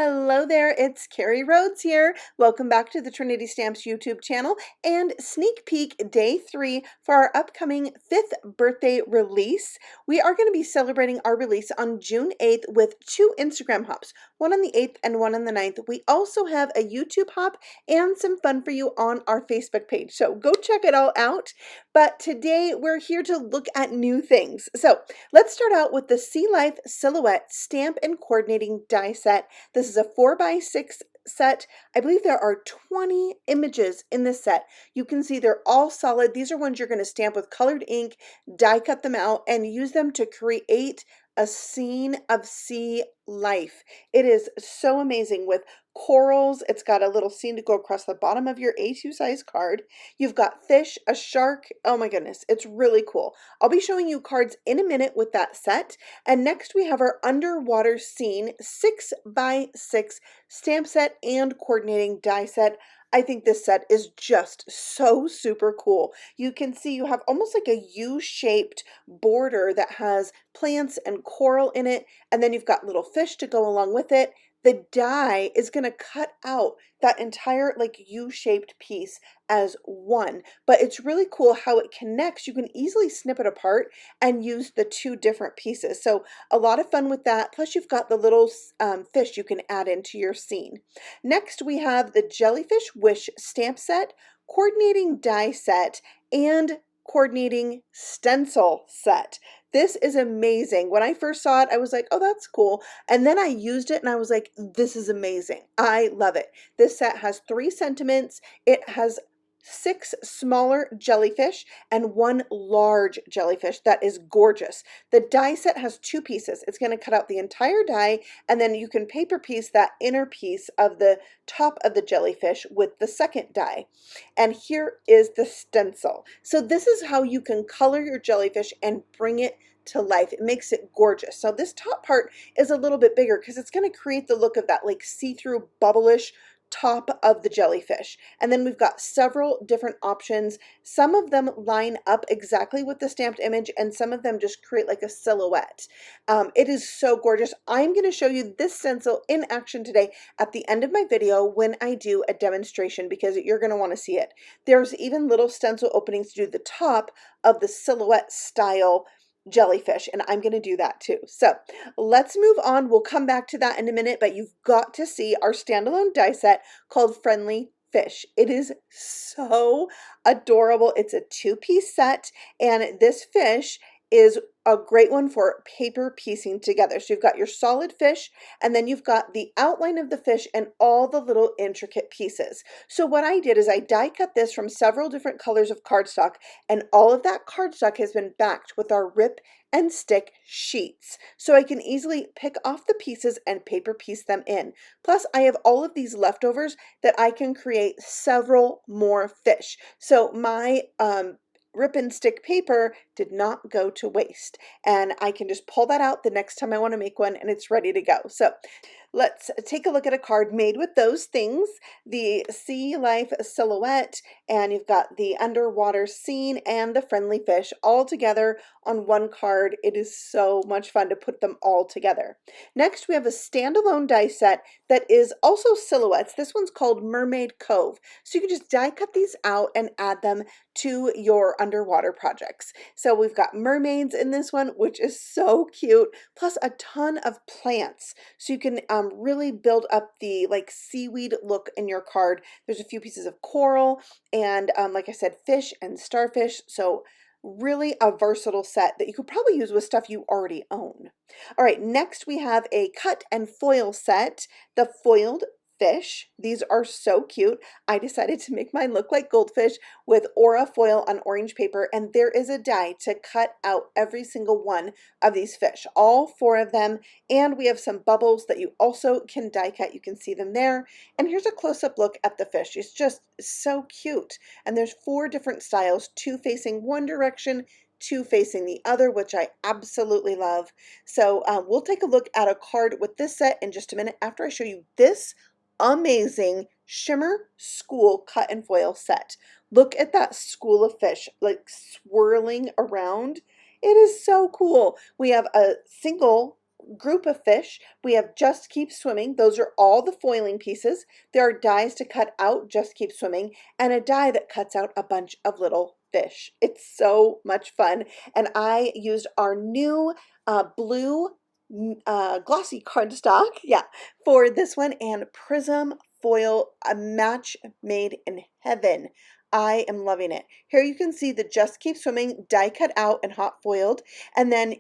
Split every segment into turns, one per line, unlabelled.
Hello there, it's Carrie Rhodes here. Welcome back to the Trinity Stamps YouTube channel and sneak peek day 3 for our upcoming 5th birthday release. We are going to be celebrating our release on June 8th with 2 Instagram hops, one on the 8th and one on the 9th. We also have a YouTube hop and some fun for you on our Facebook page, so go check it all out. But today we're here to look at new things. So let's start out with the Sea Life Silhouette Stamp and Coordinating Die Set. This is a 4x6 set. I believe there are 20 images in this set. You can see they're all solid. These are ones you're going to stamp with colored ink, die cut them out, and use them to create a scene of sea life. It is so amazing with corals. It's got a little scene to go across the bottom of your A2 size card. You've got fish, a shark. Oh my goodness, it's really cool. I'll be showing you cards in a minute with that set. And next we have our underwater scene 6x6 stamp set and coordinating die set. I think this set is just so super cool. You can see you have almost like a U-shaped border that has plants and coral in it, and then you've got little fish to go along with it. The die is going to cut out that entire like U-shaped piece as one, but it's really cool how it connects. You can easily snip it apart and use the 2 different pieces. So a lot of fun with that. Plus you've got the little fish you can add into your scene. Next we have the Jellyfish Wish stamp set, coordinating die set, and coordinating stencil set. This is amazing. When I first saw it, I was like, oh, that's cool. And then I used it and I was like, this is amazing. I love it. This set has 3 sentiments. It has 6 smaller jellyfish and 1 large jellyfish that is gorgeous. The die set has 2 pieces. It's going to cut out the entire die, and then you can paper piece that inner piece of the top of the jellyfish with the second die. And here is the stencil. So this is how you can color your jellyfish and bring it to life. It makes it gorgeous. So this top part is a little bit bigger because it's going to create the look of that like see-through bubblish top of the jellyfish. And then we've got several different options. Some of them line up exactly with the stamped image, and some of them just create like a silhouette. It is so gorgeous. I'm going to show you this stencil in action today at the end of my video when I do a demonstration, because you're going to want to see it. There's even little stencil openings to do the top of the silhouette style jellyfish, and I'm going to do that too. So let's move on. We'll come back to that in a minute, but you've got to see our standalone die set called Friendly Fish. It is so adorable. It's a 2-piece set, and this fish is a great one for paper piecing together. So you've got your solid fish, and then you've got the outline of the fish and all the little intricate pieces. So what I did is I die cut this from several different colors of cardstock, and all of that cardstock has been backed with our rip and stick sheets. So I can easily pick off the pieces and paper piece them in. Plus I have all of these leftovers that I can create several more fish. So my rip and stick paper did not go to waste, and I can just pull that out the next time I want to make one and it's ready to go. So let's take a look at a card made with those things: the Sea Life Silhouette, and you've got the underwater scene and the friendly fish all together on one card. It is so much fun to put them all together. Next we have a standalone die set that is also silhouettes. This one's called Mermaid Cove. So you can just die cut these out and add them to your underwater projects. So we've got mermaids in this one, which is so cute, plus a ton of plants. So you can really build up the like seaweed look in your card. There's a few pieces of coral and like I said, fish and starfish. So really a versatile set that you could probably use with stuff you already own. All right, next we have a cut and foil set, the foiled fish. These are so cute. I decided to make mine look like goldfish with aura foil on orange paper, and there is a die to cut out every single one of these fish, all 4 of them, and we have some bubbles that you also can die cut. You can see them there, and here's a close-up look at the fish. It's just so cute, and there's 4 different styles, 2 facing one direction, 2 facing the other, which I absolutely love. So we'll take a look at a card with this set in just a minute after I show you this amazing shimmer school cut and foil set. Look at that school of fish like swirling around. It is so cool. We have a single group of fish, we have Just Keep Swimming. Those are all the foiling pieces. There are dies to cut out Just Keep Swimming and a die that cuts out a bunch of little fish. It's so much fun. And I used our new blue glossy cardstock, yeah, for this one, and Prism foil, a match made in heaven. I am loving it. Here you can see the Just Keep Swimming die cut out and hot foiled. And then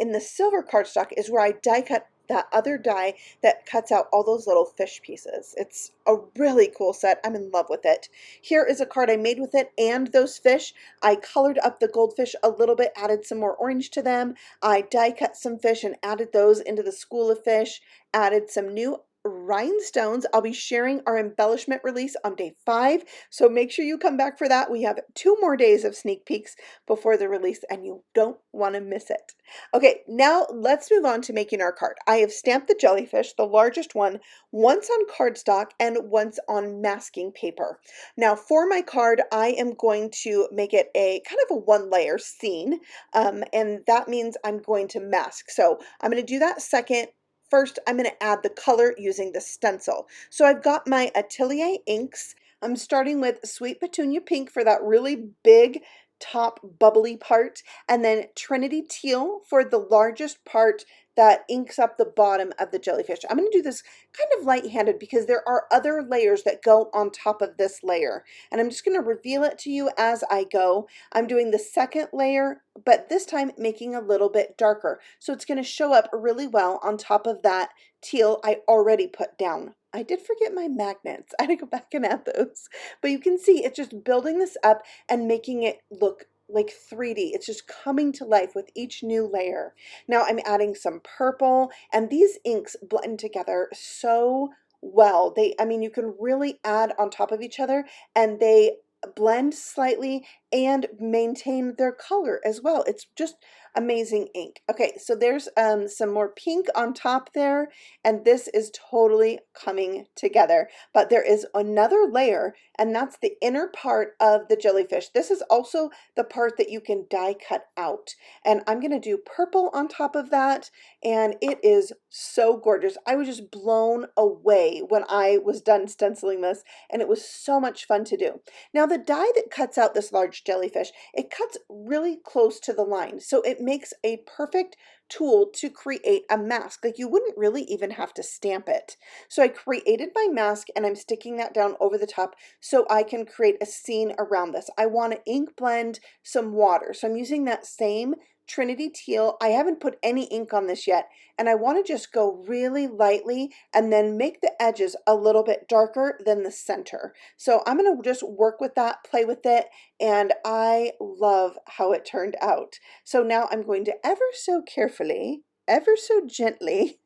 in the silver cardstock is where I die cut that other die that cuts out all those little fish pieces. It's a really cool set. I'm in love with it. Here is a card I made with it and those fish. I colored up the goldfish a little bit, added some more orange to them. I die cut some fish and added those into the school of fish, added some new rhinestones. I'll be sharing our embellishment release on day 5, so make sure you come back for that. We have 2 more days of sneak peeks before the release and you don't want to miss it. Okay, now let's move on to making our card. I have stamped the jellyfish, the largest one, once on cardstock and once on masking paper. Now for my card, I am going to make it a kind of a 1-layer scene, and that means I'm going to mask. So I'm going to do that second. First, I'm going to add the color using the stencil. So I've got my Atelier inks. I'm starting with Sweet Petunia Pink for that really big top bubbly part, and then Trinity Teal for the largest part that inks up the bottom of the jellyfish. I'm going to do this kind of light-handed because there are other layers that go on top of this layer, and I'm just going to reveal it to you as I go. I'm doing the second layer, but this time making a little bit darker, so it's going to show up really well on top of that teal I already put down. I did forget my magnets. I had to go back and add those, but you can see it's just building this up and making it look like 3D. It's just coming to life with each new layer. Now I'm adding some purple, and these inks blend together so well. I mean, you can really add on top of each other and they blend slightly and maintain their color as well. It's just amazing ink. Okay, so there's some more pink on top there, and this is totally coming together. But there is another layer, and that's the inner part of the jellyfish. This is also the part that you can die cut out. And I'm going to do purple on top of that, and it is so gorgeous. I was just blown away when I was done stenciling this, and it was so much fun to do. Now the die that cuts out this large jellyfish, it cuts really close to the line, so it makes a perfect tool to create a mask. Like, you wouldn't really even have to stamp it. So I created my mask and I'm sticking that down over the top so I can create a scene around this. I want to ink blend some water, so I'm using that same Trinity Teal. I haven't put any ink on this yet, and I want to just go really lightly and then make the edges a little bit darker than the center. So I'm going to just work with that, play with it, and I love how it turned out. So now I'm going to ever so carefully, ever so gently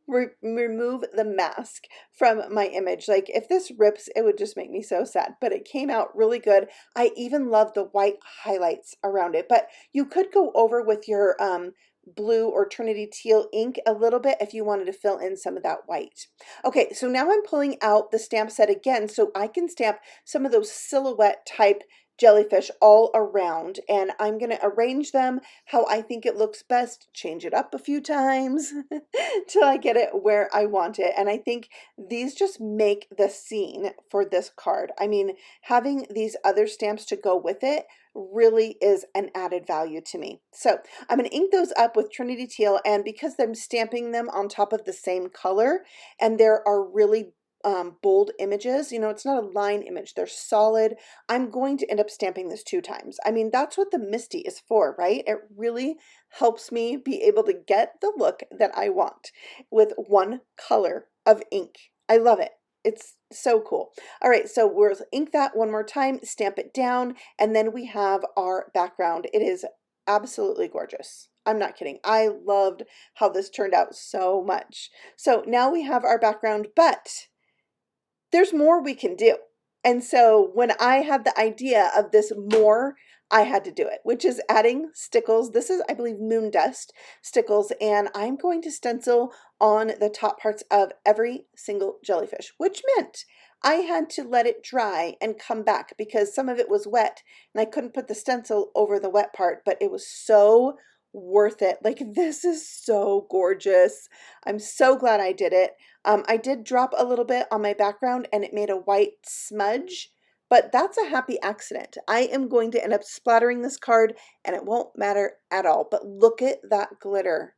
remove the mask from my image. Like, if this rips, it would just make me so sad, but it came out really good. I even love the white highlights around it, but you could go over with your blue or Trinity Teal ink a little bit if you wanted to fill in some of that white. Okay, so now I'm pulling out the stamp set again so I can stamp some of those silhouette type jellyfish all around, and I'm going to arrange them how I think it looks best, change it up a few times till I get it where I want it. And I think these just make the scene for this card. I mean, having these other stamps to go with it really is an added value to me. So I'm going to ink those up with Trinity Teal, and because I'm stamping them on top of the same color and there are really bold images, you know, it's not a line image, they're solid, I'm going to end up stamping this 2 times. I mean, that's what the Misty is for, right? It really helps me be able to get the look that I want with one color of ink. I love it. It's so cool. All right, so we'll ink that one more time, stamp it down, and then we have our background. It is absolutely gorgeous. I'm not kidding. I loved how this turned out so much. So now we have our background, but there's more we can do. And so when I had the idea of this more, I had to do it, which is adding stickles. This is, I believe, moon dust stickles, and I'm going to stencil on the top parts of every single jellyfish, which meant I had to let it dry and come back because some of it was wet and I couldn't put the stencil over the wet part, but it was so worth it. Like, this is so gorgeous. I'm so glad I did it. I did drop a little bit on my background and it made a white smudge, but that's a happy accident. I am going to end up splattering this card and it won't matter at all. But look at that glitter.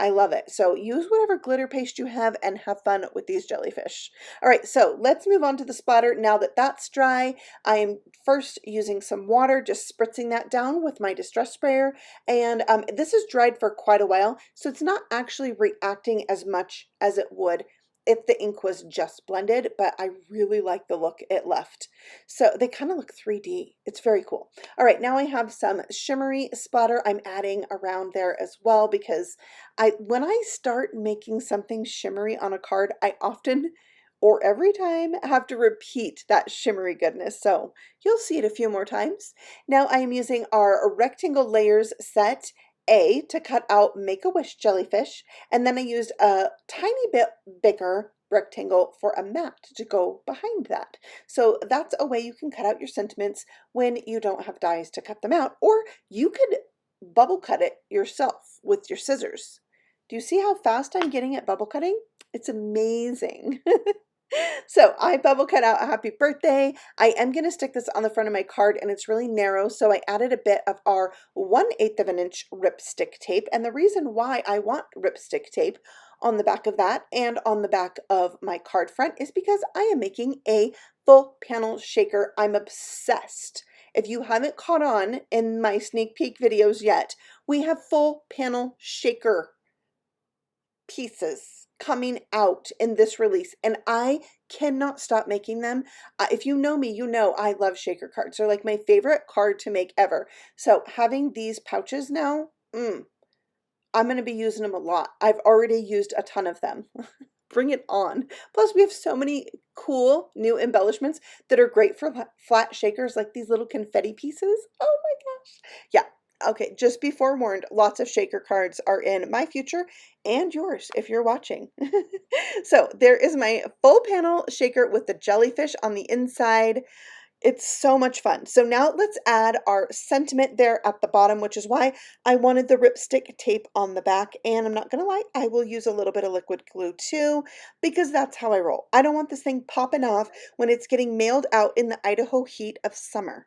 I love it. So use whatever glitter paste you have and have fun with these jellyfish. All right, so let's move on to the splatter. Now that that's dry, I am first using some water, just spritzing that down with my distress sprayer. And this is dried for quite a while, so it's not actually reacting as much as it would if the ink was just blended, but I really like the look it left. So they kind of look 3D. It's very cool. All right, now I have some shimmery splatter I'm adding around there as well, because when I start making something shimmery on a card, I often or every time have to repeat that shimmery goodness. So you'll see it a few more times. Now I am using our rectangle layers set A to cut out Make-A-Wish jellyfish, and then I used a tiny bit bigger rectangle for a mat to go behind that. So that's a way you can cut out your sentiments when you don't have dies to cut them out, or you could bubble cut it yourself with your scissors. Do you see how fast I'm getting at bubble cutting? It's amazing. So I bubble cut out a happy birthday. I am going to stick this on the front of my card and it's really narrow, so I added a bit of our 1/8 of an inch ripstick tape. And the reason why I want ripstick tape on the back of that and on the back of my card front is because I am making a full panel shaker. I'm obsessed. If you haven't caught on in my sneak peek videos yet, we have full panel shaker pieces coming out in this release, and I cannot stop making them. If you know me, you know I love shaker cards. They're like my favorite card to make ever. So having these pouches now, I'm going to be using them a lot. I've already used a ton of them. Bring it on. Plus, we have so many cool new embellishments that are great for flat shakers, like these little confetti pieces. Oh my gosh. Yeah. Okay, just be forewarned, lots of shaker cards are in my future and yours if you're watching. So there is my full panel shaker with the jellyfish on the inside. It's so much fun. So now let's add our sentiment there at the bottom, which is why I wanted the ripstick tape on the back. And I'm not going to lie, I will use a little bit of liquid glue too, because that's how I roll. I don't want this thing popping off when it's getting mailed out in the Idaho heat of summer.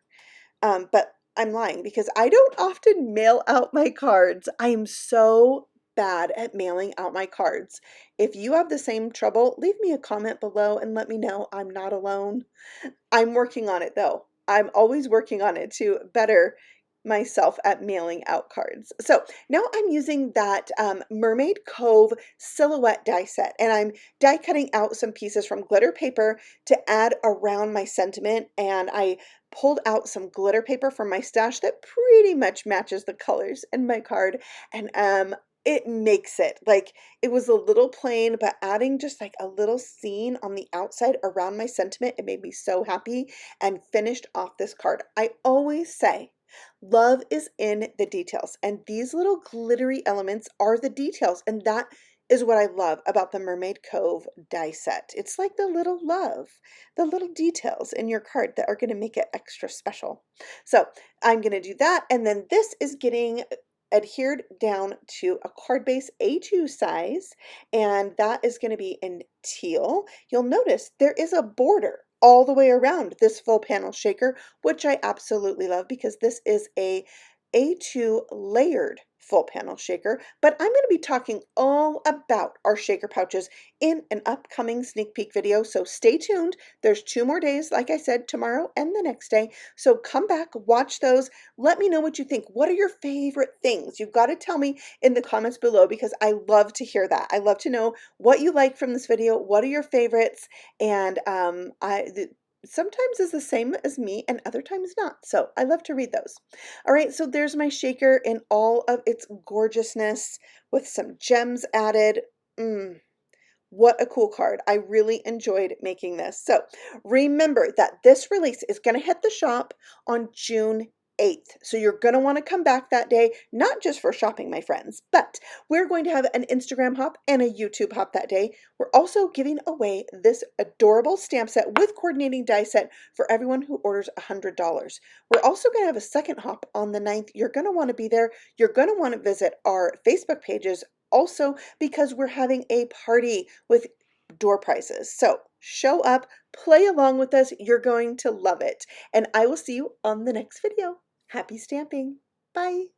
But I'm lying because I don't often mail out my cards. I am so bad at mailing out my cards. If you have the same trouble, leave me a comment below and let me know I'm not alone. I'm working on it though. I'm always working on it to better myself at mailing out cards. So now I'm using that Mermaid Cove silhouette die set, and I'm die cutting out some pieces from glitter paper to add around my sentiment, and I pulled out some glitter paper from my stash that pretty much matches the colors in my card, and it makes it like it was a little plain, but adding just like a little scene on the outside around my sentiment, it made me so happy and finished off this card. I always say love is in the details, and these little glittery elements are the details, and that is what I love about the Mermaid Cove die set. It's like the little love, the little details in your card that are going to make it extra special. So I'm going to do that, and then this is getting adhered down to a card base A2 size, and that is going to be in teal. You'll notice there is a border all the way around this full panel shaker, which I absolutely love because this is a A2 layered full panel shaker, but I'm going to be talking all about our shaker pouches in an upcoming sneak peek video, so stay tuned. There's 2 more days, like I said, tomorrow and the next day, so come back, watch those, let me know what you think. What are your favorite things? You've got to tell me in the comments below because I love to hear that. I love to know what you like from this video, what are your favorites, and sometimes is the same as me and other times not. So I love to read those. All right, so there's my shaker in all of its gorgeousness with some gems added. What a cool card. I really enjoyed making this. So remember that this release is going to hit the shop on June 8th. So you're going to want to come back that day, not just for shopping, my friends, but we're going to have an Instagram hop and a YouTube hop that day. We're also giving away this adorable stamp set with coordinating die set for everyone who orders $100. We're also going to have a second hop on the 9th. You're going to want to be there. You're going to want to visit our Facebook pages also because we're having a party with door prizes. So show up, play along with us. You're going to love it. And I will see you on the next video. Happy stamping. Bye.